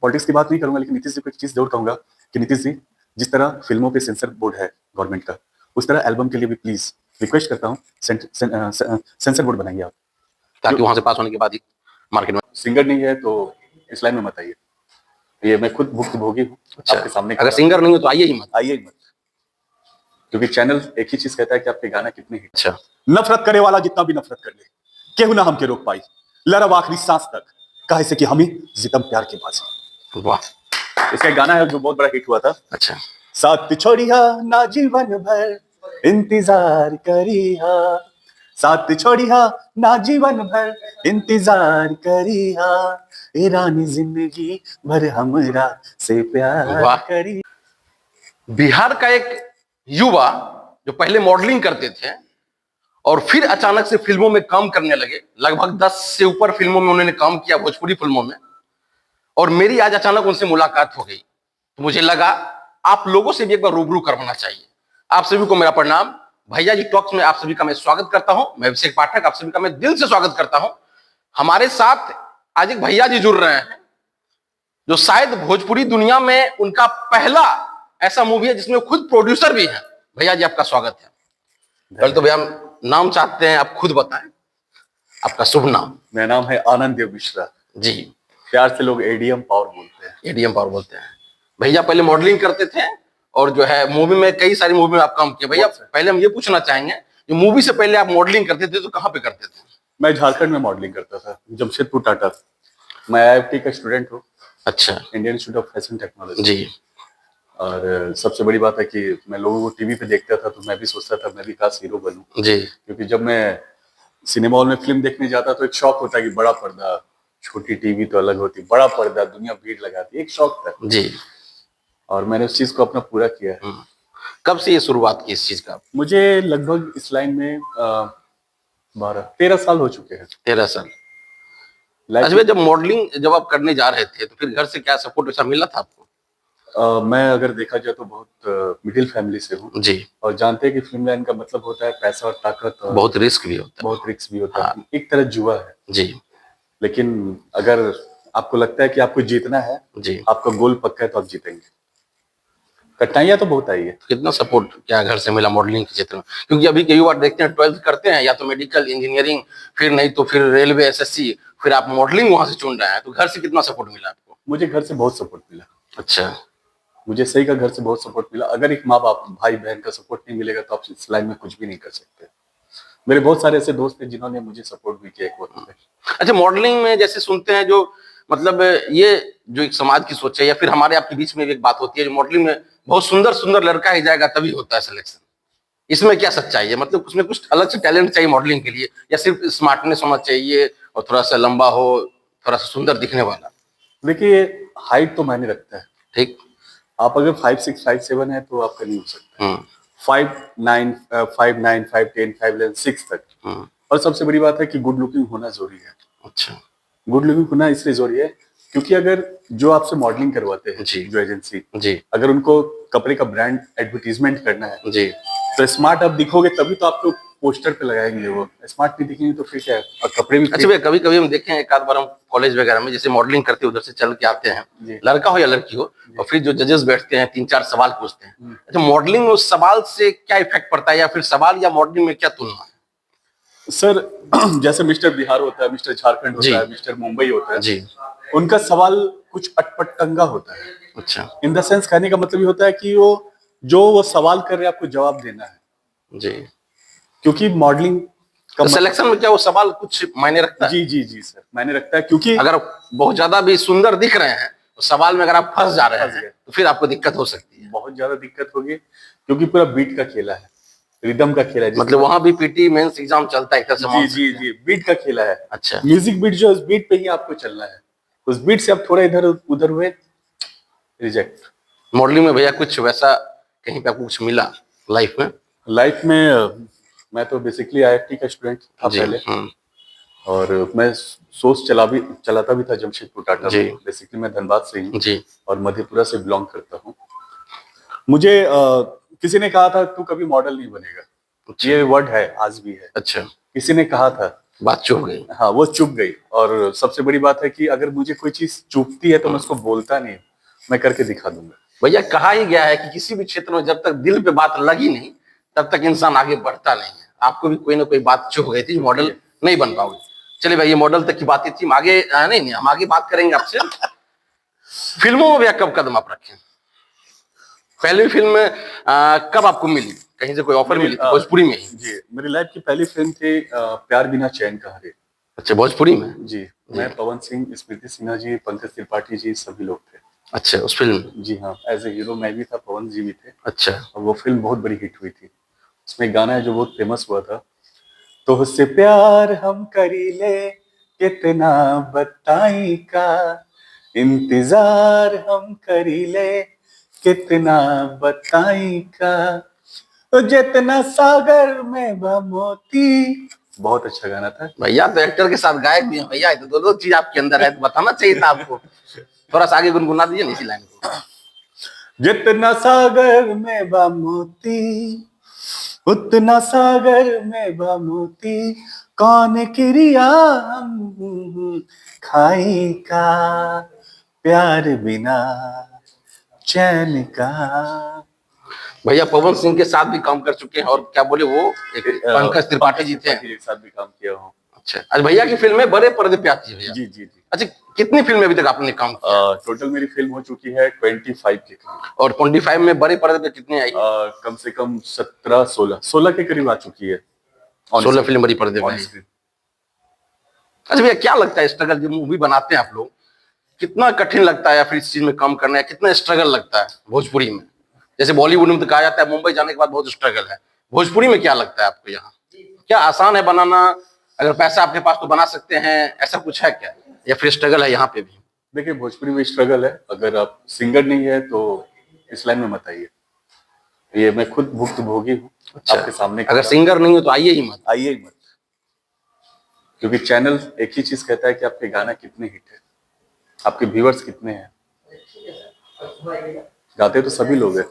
Politics की बात नहीं करूंगा, लेकिन नीतीश जी को एक चीज जरूर कहूंगा कि नीतीश जी, जिस तरह फिल्मों पे सेंसर बोर्ड है गवर्नमेंट का, उस तरह एल्बम के लिए भी प्लीज रिक्वेस्ट करता हूँ सेंसर बोर्ड बनाइए आप, ताकि वहां से पास होने के बाद ही मार्केट में। सिंगर नहीं है तो इस लाइन में मत आइए, ये मैं खुद भुक्तभोगी हूँ। अच्छा, आपके सामने अगर सिंगर नहीं हो तो आइए ही मत। आइए ही मत, क्योंकि चैनल एक ही चीज कहता है कि आपके गाना कितने हिट। अच्छा, नफरत करे वाला जितना भी नफरत कर ले, केहू ना हमके रोक पाई, लड़ब आखिरी सांस तक, काहे से कि हम ही जितम प्यार के बाजी। वाह, इसका एक गाना है जो बहुत बड़ा हिट हुआ था। अच्छा, साथ छोड़िया ना जीवन भर इंतजार करिया, साथ छोड़िया ना जीवन भर इंतजार करिया, ए रानी जिंदगी भर हमरा से प्यार करी। बिहार का एक युवा जो पहले मॉडलिंग करते थे और फिर अचानक से फिल्मों में काम करने लगे, लगभग 10 से ऊपर फिल्मों में उन्होंने काम किया, भोजपुरी फिल्मों में, और मेरी आज अचानक उनसे मुलाकात हो गई, तो मुझे लगा आप लोगों से भी एक बार रूबरू करवाना चाहिए। आप सभी को मेरा प्रणाम। भैया जी टॉक्स में आप सभी का मैं स्वागत करता हूं। मैं अभिषेक पाठक आप सभी का मैं दिल से स्वागत करता हूं। हमारे साथ आज एक भैया जी जुड़ रहे हैं जो शायद भोजपुरी दुनिया में उनका पहला ऐसा मूवी है जिसमें खुद प्रोड्यूसर भी है। भैया जी आपका स्वागत है। पहले तो भैया नाम चाहते हैं, आप खुद बताएं आपका शुभ नाम। मेरा नाम है आनंद देव मिश्रा जी, प्यार से लोग एडीएम पावर बोलते हैं। एडीएम पावर बोलते हैं। भैया पहले मॉडलिंग करते थे और जो है मूवी में, कई सारी मूवी में आप काम किए। भैया पहले हम ये पूछना चाहेंगे, जो मूवी से पहले आप मॉडलिंग करते थे तो कहाँ पे करते थे? मैं झारखंड में मॉडलिंग करता था, जमशेदपुर टाटा। मैं आईआईटी का स्टूडेंट हूँ। अच्छा, Indian institute of fashion technology जी। और सबसे बड़ी बात है कि मैं लोगों को टीवी पे देखता था तो मैं भी सोचता था मैं भी काश हीरो बनूं जी, क्योंकि जब मैं सिनेमा हॉल में फिल्म देखने जाता तो एक शौक होता है कि बड़ा पर्दा, छोटी टीवी तो अलग होती, बड़ा पर्दा, दुनिया भीड़ लगाती, एक शौक था जी। और मैंने उस चीज को अपना पूरा किया है। कब से ये शुरुआत की इस चीज का? मुझे लगभग इस लाइन में 12-13 साल हो चुके हैं। 13 साल। अच्छा, जब मॉडलिंग जब आप करने जा रहे थे तो फिर घर से क्या सपोर्ट वैसा मिला था आपको? मैं अगर देखा जाए तो बहुत मिडिल फैमिली से हूँ जी, और जानते हैं कि फिल्म लाइन का मतलब होता है पैसा और ताकत और बहुत रिस्क भी होता है। बहुत रिस्क भी होता है। एक तरह जुआ है जी, लेकिन अगर आपको लगता है कि आपको जीतना है, जी, आपका गोल पक्का है तो आप जीतेंगे। कठिनाइयां तो बहुत आई है। कितना सपोर्ट क्या घर से मिला मॉडलिंग के क्षेत्र में? क्योंकि अभी कई बार देखते हैं 12th करते हैं या तो मेडिकल इंजीनियरिंग, फिर नहीं तो फिर रेलवे एसएससी, फिर आप मॉडलिंग वहां से चुन रहे हैं, तो घर से कितना सपोर्ट मिला आपको? मुझे घर से बहुत सपोर्ट मिला। अच्छा, मुझे सही का घर से बहुत सपोर्ट मिला। अगर एक माँ बाप भाई बहन का सपोर्ट नहीं मिलेगा तो आप इस लाइन में कुछ भी नहीं कर सकते। मेरे बहुत सारे ऐसे दोस्त हैं जिन्होंने मुझे सपोर्ट भी किया एक वक्त में। अच्छा, मॉडलिंग में जैसे सुनते हैं जो मतलब ये जो एक समाज की सोच है या फिर हमारे आपके बीच में भी एक बात होती है, जो मॉडलिंग में बहुत सुंदर सुंदर लड़का ही जाएगा तभी होता है सिलेक्शन, इसमें क्या सच्चाई है? मतलब उसमें कुछ अलग से टैलेंट चाहिए मॉडलिंग के लिए या सिर्फ स्मार्टनेस होना चाहिए और थोड़ा सा लंबा हो, थोड़ा सा सुंदर दिखने वाला? देखिए, हाइट तो मायने रखता है। ठीक, आप अगर 5'6", 5'7" है तो आपका नहीं हो सकता। 5'9", 5'9", 5'10", 5'11", 6 तक। और सबसे बड़ी बात है कि गुड लुकिंग होना जरूरी है। अच्छा, गुड लुकिंग होना इसलिए जरूरी है क्योंकि अगर जो आपसे मॉडलिंग करवाते हैं जी, जो एजेंसी, जी, अगर उनको कपड़े का ब्रांड एडवर्टीजमेंट करना है जी, तो स्मार्ट आप दिखोगे तभी तो आपको पोस्टर पे लगाएंगे। वो स्मार्ट नहीं दिखेंगे तो फिर क्या है? और कपड़े भी अच्छा भैया, कभी कभी हम देखें एक आध बार हम कॉलेज वगैरह में जैसे मॉडलिंग करते उधर से चल के आते हैं, लड़का हो या लड़की हो, और फिर जो जजेस बैठते हैं 3-4 सवाल पूछते हैं। अच्छा, मॉडलिंग में उस सवाल से क्या इफेक्ट पड़ता है या फिर सवाल या मॉडलिंग में क्या तुलना है? सर जैसे मिस्टर बिहार होता है, मिस्टर झारखंड होता है, मिस्टर मुंबई होता है जी, उनका सवाल कुछ अटपटंगा होता है। अच्छा, इन द सेंस कहने का मतलब ये होता है कि वो सवाल कर रहे हैं आपको जवाब देना है। जी, क्योंकि मॉडलिंग तो सिलेक्शन में क्या वो सवाल कुछ मायने रखता है? जी जी जी सर, मायने रखता है क्योंकि अगर बहुत ज्यादा भी सुंदर दिख रहे हैं तो सवाल में अगर आप फंस जा रहे हैं तो फिर आपको दिक्कत हो सकती है। बहुत ज्यादा दिक्कत होगी क्योंकि पूरा बीट का खेला है, रिदम का खेला है। मतलब वहां भी पीटी मेंस एग्जाम चलता है, जी जी जी, बीट का खेला है। अच्छा, म्यूजिक बीट जो, उस बीट पे ही आपको चलना है। उस बीट से आप थोड़ा इधर उधर हुए, रिजेक्ट। मॉडलिंग में भैया कुछ वैसा कहीं पे आपको कुछ मिला लाइफ में? लाइफ में मैं तो बेसिकली आईआईटी का स्टूडेंट था पहले और मैं सोच चलाता भी था जमशेदपुर टाटा में। बेसिकली मैं धनबाद से हूँ और मधेपुरा से बिलोंग करता हूँ। मुझे किसी ने कहा था तू कभी मॉडल नहीं बनेगा। ये वर्ड है, आज भी है। अच्छा, किसी ने कहा था बात चुप गई। हाँ, वो चुप गई। और सबसे बड़ी बात है कि अगर मुझे कोई चीज चुभती है तो मैं उसको बोलता नहीं, मैं करके दिखा दूंगा। भैया कहा ही गया है कि किसी भी क्षेत्र में जब तक दिल पे बात लगी नहीं तब तक इंसान आगे बढ़ता नहीं है। आपको भी कोई ना कोई बात चुभ गई थी, मॉडल नहीं बन पाओगे। चलिए भाई, ये मॉडल तक की बातें थी, हम आगे नहीं, हम आगे बात करेंगे आपसे। फिल्मों में भैया कब कदम आप रखें? पहली फिल्म कब आपको मिली? कहीं से कोई ऑफर मिली थी? भोजपुरी में ही? जी, मेरी लाइफ की पहली फिल्म थी प्यार बिना चैन का हरे। अच्छा, भोजपुरी में? जी, मैं, पवन सिंह, स्मृति सिन्हा जी, पंकज त्रिपाठी जी, सभी लोग थे। अच्छा, उस फिल्म में? जी हाँ, एज ए हीरो मैं भी था, पवन जी भी थे। अच्छा। और वो फिल्म बहुत बड़ी हिट हुई थी। उसमें एक गाना है जो बहुत फेमस हुआ था, तो उससे प्यार हम करी ले कितना बताई का, इंतजार हम करी ले कितना बताई का, तो जितना सागर में मोती। बहुत अच्छा गाना था भैया तो एक्टर के साथ गायक भी है भैया, ये तो दो चीज आपके अंदर है, तो बताना चाहिए था आपको। थोड़ा सा आगे गुनगुना दीजिए ना इसी लाइन को। जितना सागर में मोती, उतना सागर में मोती, कौन क्रिया हम खाई का, प्यार बिना चैन का। भैया पवन सिंह के साथ भी काम कर चुके हैं, और क्या बोले वो, एक पंकज त्रिपाठी जी थे। एक साथ भी काम किया हूँ। अच्छा, अच्छा भैया की फिल्में बड़े पर्दे पे आती है भैया? जी जी जी। अच्छा, कितनी फिल्में अभी तक आपने काम किया? टोटल मेरी फिल्म हो चुकी है 25 के करीब। और 25 में बड़े पर्दे पे कितनी आई? कम से कम 17-16 के करीब आ चुकी है। 16 फिल्म बड़ी पर्दे पे आई। अच्छा भैया, क्या लगता है स्ट्रगल जो मूवी बनाते हैं आप लोग, कितना कठिन लगता है, या फिर इस चीज में काम करना है कितना स्ट्रगल लगता है भोजपुरी में? जैसे बॉलीवुड में तो कहा जाता है मुंबई जाने के बाद बहुत स्ट्रगल है, भोजपुरी में क्या लगता है आपको? यहाँ क्या आसान है बनाना? अगर पैसा आपके पास तो बना सकते हैं, ऐसा कुछ है क्या, या फिर स्ट्रगल है यहाँ पे भी? देखिए, भोजपुरी में स्ट्रगल है। अगर आप सिंगर नहीं है तो इस लाइन में मत आइए। ये मैं खुद भुक्तभोगी हूँ। अच्छा, आपके सामने अगर सिंगर नहीं हो तो आइए ही मत। आइए ही मत, क्योंकि चैनल एक ही चीज कहता है कि आपके गाना कितने हिट है, आपके व्यूअर्स कितने हैं। गाते तो सभी लोग हैं।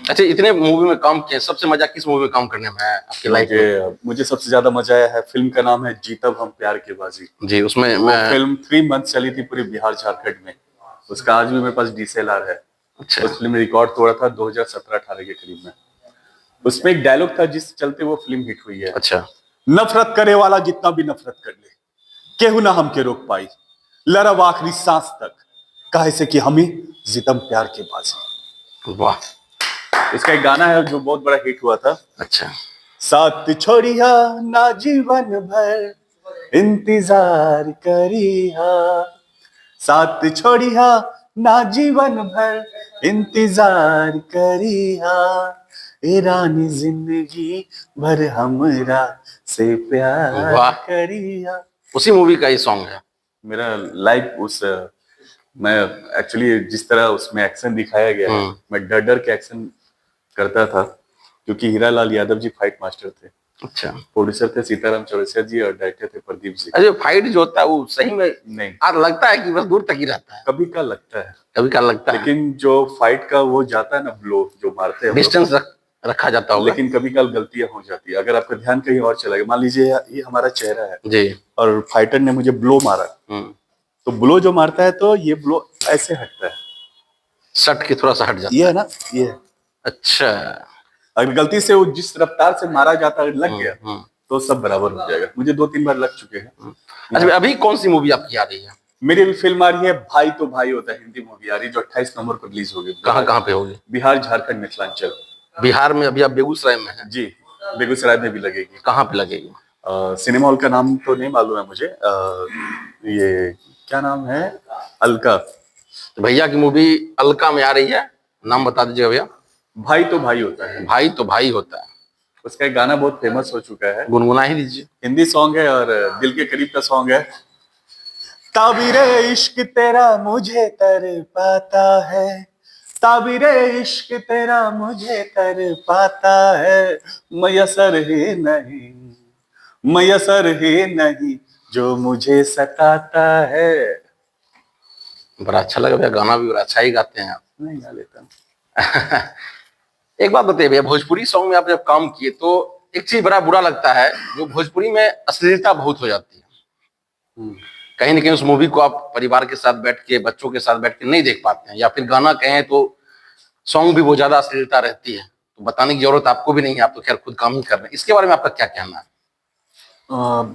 अच्छा, इतने मूवी में काम किए, सबसे मजा किस मूवी में काम करने में है आपकी लाइफ में? मुझे सबसे ज्यादा मजा आया है, फिल्म का नाम है जीतब हम प्यार की बाजी। जी, उसमें वो फिल्म 3 मंथ चली थी पूरे बिहार झारखंड में। उसका आज भी मेरे पास DSLR है। अच्छा। उस फिल्म में रिकॉर्ड तोड़ा था 2017-18 के करीब में। उसमें एक डायलॉग था जिस चलते वो फिल्म हिट हुई है। अच्छा। नफरत करे वाला जितना भी नफरत कर ले, केहू ना हमके रोक पाई, लड़ब आखिरी सांस तक, काहे से कि हमें जितम प्यार के बाजी। वाह। इसका एक गाना है जो बहुत बड़ा हिट हुआ था। अच्छा। साथ छोड़िया ना जीवन भर, इंतजार करिया, साथ छोड़िया ना जीवन भर, इंतजार करिया, ए रानी जिंदगी भर हमरा से प्यार करिया। उसी मूवी का ये सॉन्ग है। मेरा लाइफ उस मैं एक्चुअली जिस तरह उसमें एक्शन दिखाया गया है, मैं डर डर के एक्शन करता था, क्योंकि हीरा लाल यादव जी फाइट मास्टर थे। अच्छा। प्रोड्यूसर थे सीताराम चौरसिया जी और डायरेक्टर थे प्रदीप जी। अरे फाइट जो होता है वो सही में नहीं, आज लगता है कि बस दूर तक ही रहता है, कभी का लगता है, कभी का लगता है, लेकिन जो फाइट का वो जाता है ना, ब्लो जो मारते हैं, डिस्टेंस रखा जाता होगा। लेकिन कभी कल गलतियां हो जाती है। अगर आपका ध्यान कहीं और चला गया, मान लीजिए ये हमारा चेहरा है जी, और फाइटर ने मुझे ब्लो मारा, तो ब्लो जो मारता है तो ये ब्लो ऐसे हटता है, सट के थोड़ा सा हट जाता ये है ना, ये है। अच्छा। अगर गलती से वो जिस रफ्तार से मारा जाता है लग गया तो सब बराबर हो जाएगा। मुझे 2-3 बार लग चुके हैं। अच्छा, अभी कौन सी मूवी आपकी आ रही है? मेरी अभी फिल्म आ रही है भाई तो भाई होता है, हिंदी मूवी आ रही है जो 28 नवंबर को रिलीज होगी। कहाँ कहाँ पे होगी? बिहार, झारखंड, मिथिलांचल। बिहार में? अभी आप बेगूसराय में हैं? जी, बेगूसराय में भी लगेगी। कहाँ पे लगेगी? सिनेमा हॉल का नाम तो नहीं मालूम है मुझे। ये क्या नाम है, अलका। तो भैया की मूवी अलका में आ रही है, नाम बता दीजिएगा भैया। भाई तो भाई होता है। भाई तो भाई होता है। उसका एक गाना बहुत फेमस हो चुका है, गुनगुना ही दीजिए। हिंदी सॉन्ग है और दिल के करीब का सॉन्ग है। ताबीरे इश्क तेरा मुझे तर पाता है, ताबीरे इश्क तेरा मुझे तर पाता है, मयसर ही नहीं, मयसर ही नहीं जो मुझे सताता है। बड़ा अच्छा लगा भैया, गाना भी बड़ा अच्छा ही गाते हैं आप। नहीं गा लेता। एक बात बताइए भैया, भोजपुरी सॉन्ग में आप जब काम किए तो एक चीज बड़ा बुरा लगता है, जो भोजपुरी में अश्लीलता बहुत हो जाती है। कहीं ना कहीं उस मूवी को आप परिवार के साथ बैठ के, बच्चों के साथ बैठ के नहीं देख पाते हैं, या फिर गाना कहें तो सॉन्ग भी बहुत ज्यादा अश्लीलता रहती है। तो बताने की जरूरत आपको भी नहीं है, आप तो खैर खुद काम ही कर रहे हैं। इसके बारे में आपका क्या कहना है?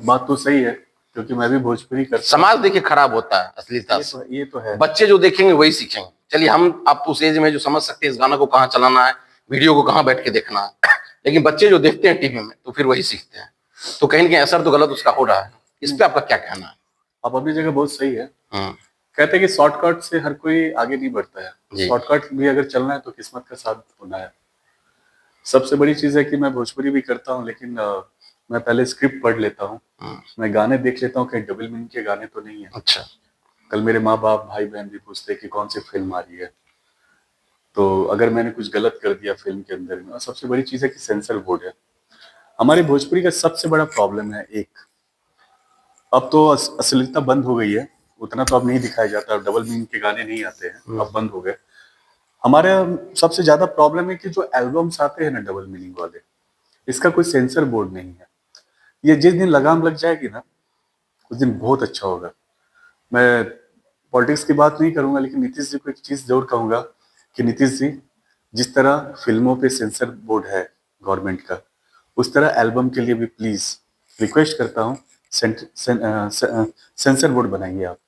बात तो सही है, क्योंकि मैं भी भोजपुरी करता हूं। समाज देखिए खराब होता है अश्लीलता से। ये तो है। बच्चे जो देखेंगे वही सीखेंगे। चलिए हम आप उस एज में जो समझ सकते हैं इस गाना को कहाँ चलाना है, वीडियो को कहाँ बैठ के देखना है, लेकिन बच्चे जो देखते हैं टीवी में तो फिर वही सीखते हैं। तो कहीं ना कहीं असर तो गलत उसका हो रहा है। इस पे आपका क्या कहना है? आप अपनी जगह बहुत सही है। कहते हैं कि शॉर्टकट से हर कोई आगे नहीं बढ़ता है। शॉर्टकट भी अगर चलना है तो किस्मत का साथ होना है। सबसे बड़ी चीज है कि मैं भोजपुरी भी करता हूँ, लेकिन मैं पहले स्क्रिप्ट पढ़ लेता हूँ। मैं गाने देख लेता हूँ, कहीं डबल मीनिंग के गाने तो नहीं है। अच्छा। कल मेरे माँ बाप भाई बहन भी पूछते हैं कि कौन सी फिल्म आ रही है, तो अगर मैंने कुछ गलत कर दिया फिल्म के अंदर में। और सबसे बड़ी चीज है कि सेंसर बोर्ड है। हमारे भोजपुरी का सबसे बड़ा प्रॉब्लम है एक, अब तो अश्लीलता बंद हो गई है, उतना तो अब नहीं दिखाया जाता, अब डबल मीनिंग के गाने नहीं आते हैं, अब बंद हो गए। हमारे सबसे ज्यादा प्रॉब्लम है कि जो एल्बम्स आते हैं ना डबल मीनिंग वाले, इसका कोई सेंसर बोर्ड नहीं है। ये जिस दिन लगाम लग जाएगी ना, उस दिन बहुत अच्छा होगा। मैं पॉलिटिक्स की बात नहीं करूंगा, लेकिन नीतीश जी को एक चीज जरूर कहूंगा कि नीतीश जी, जिस तरह फिल्मों पे सेंसर बोर्ड है गवर्नमेंट का, उस तरह एल्बम के लिए भी प्लीज रिक्वेस्ट करता हूँ सेंसर बोर्ड बनाइए आप,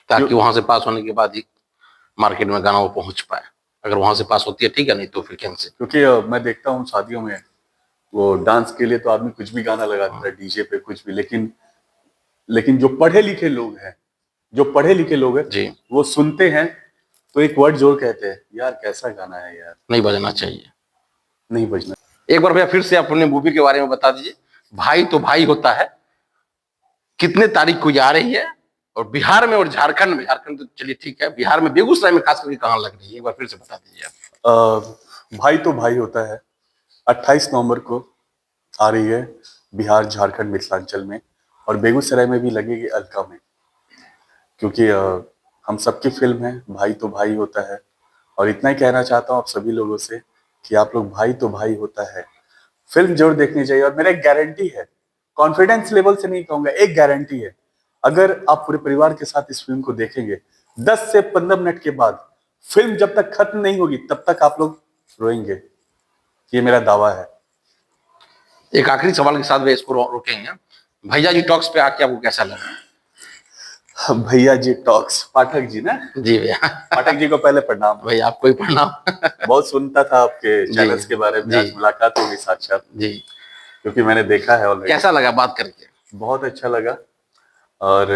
ताकि वहां से पास होने के बाद ही मार्केट में गाना वो पहुंच पाए। अगर वहां से पास होती है ठीक है, नहीं तो फिर कैंसिल। क्योंकि मैं देखता हूँ शादियों में वो डांस के लिए तो आदमी कुछ भी गाना लगाता है डीजे पे, कुछ भी, लेकिन जो पढ़े लिखे लोग हैं, जी। वो सुनते हैं तो एक वर्ड जोर कहते हैं, यार कैसा गाना है यार, नहीं बजना चाहिए। नहीं बजना। एक बार भैया फिर से अपने मूवी के बारे में बता दीजिए। भाई तो भाई होता है, कितने तारीख को ये आ रही है, और बिहार में और झारखंड में, झारखंड तो चलिए ठीक है, बिहार में बेगूसराय में खास करके कहाँ लग रही है, एक बार फिर से बता दीजिए आप। भाई तो भाई होता है 28 नवंबर को आ रही है, बिहार झारखंड मिथिलांचल में, और बेगूसराय में भी लगेगी अलका में, क्योंकि हम सबकी फिल्म है, भाई तो भाई होता है। और इतना ही कहना चाहता हूँ आप सभी लोगों से कि आप लोग भाई तो भाई होता है फिल्म जरूर देखनी चाहिए। और मेरा एक गारंटी है, कॉन्फिडेंस लेवल से नहीं कहूंगा, एक गारंटी है, अगर आप पूरे परिवार के साथ इस फिल्म को देखेंगे, 10 से 15 मिनट के बाद फिल्म जब तक खत्म नहीं होगी तब तक आप लोग रोएंगे, ये मेरा दावा है। एक आखिरी सवाल के साथ वे इसको रोकेंगे। भैया जी टॉक्स पे आके आपको कैसा लगा? भैया जी टॉक्स, पाठक जी ना? जी भैया। पाठक जी को पहले प्रणाम। भैया आपको ही प्रणाम। बहुत सुनता था आपके चैनल्स के बारे में, आज मुलाकात हो गई साक्षात जी, क्योंकि मैंने देखा है ऑलरेडी। कैसा लगा बात करके? बहुत अच्छा लगा। और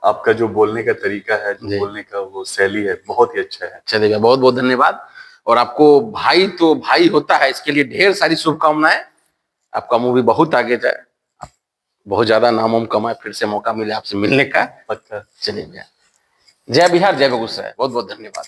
आपका जो बोलने का तरीका है, जो बोलने का वो शैली है, बहुत ही अच्छा है। चलिए भैया, बहुत बहुत धन्यवाद। और आपको भाई तो भाई होता है इसके लिए ढेर सारी शुभकामनाएं। आपका मूवी बहुत आगे जाए, बहुत ज्यादा नाम वाम कमाए, फिर से मौका मिले आपसे मिलने का। पक्का। चलिए भैया, जय बिहार जय बेगूसराय, बहुत बहुत धन्यवाद।